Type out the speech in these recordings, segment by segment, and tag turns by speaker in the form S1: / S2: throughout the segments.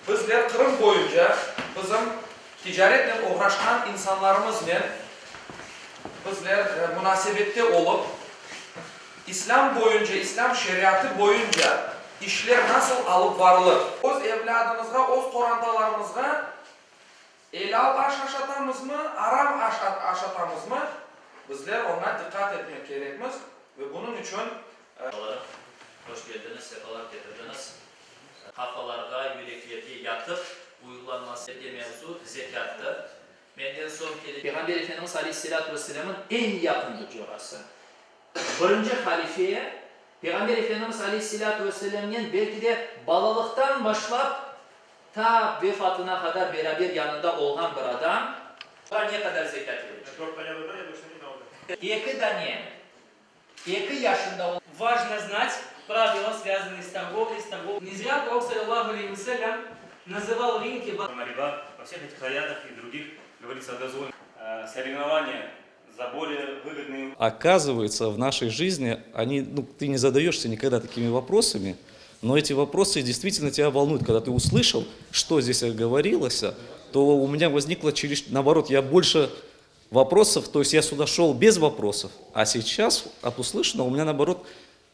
S1: Bizler Kırım boyunca bizim ticaretle uğraşan insanlarımızla bizler münasebette olup İslam boyunca, İslam şeriatı boyunca işler nasıl alıp varılır? Öz evladımızga, öz torantalarımızga elal aş aşatamız mı, aram aş aşatamız mı? Bizler ona dikkat etmek gerekmez ve bunun için
S2: hoş geldiniz, sefalar getirdiniz. Kafalarda, yüreklerge yatıp uygulanması dediği mevzu zekattır. Benden son kelime Peygamber Efendimiz Aleyhisselatü Vesselam'ın en yakındır orası. Birinci halifeye Peygamber Efendimiz Aleyhisselatü Vesselam'ın belki de balalıktan başlayıp ta vefatına kadar beraber yanında olan bir adam. Ne kadar zekat verir? 2 tane. 2 yaşında olan.
S3: Важно знать правила, связанные с торговлей, Не зря Пророк, саллаллаху алейхи ва саллям, называл рынки...
S4: Во всех этих аятах и других говорится о дозволе. Соревнования за более выгодные...
S5: Оказывается, в нашей жизни ты не задаешься никогда такими вопросами, но эти вопросы действительно тебя волнуют. Когда ты услышал, что здесь говорилось, то у меня возникло наоборот, я больше вопросов, то есть я сюда шел без вопросов, а сейчас от услышанного у меня наоборот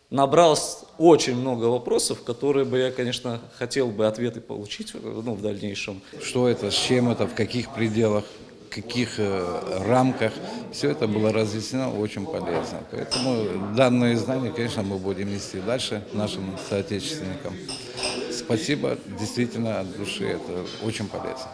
S5: набралось очень много вопросов, которые бы я, конечно, хотел бы ответы получить в дальнейшем.
S6: Что это, с чем это, в каких пределах, в каких рамках, все это было разъяснено очень полезно. Поэтому данные знания, конечно, мы будем нести дальше нашим соотечественникам. Спасибо, действительно, от души, это очень полезно.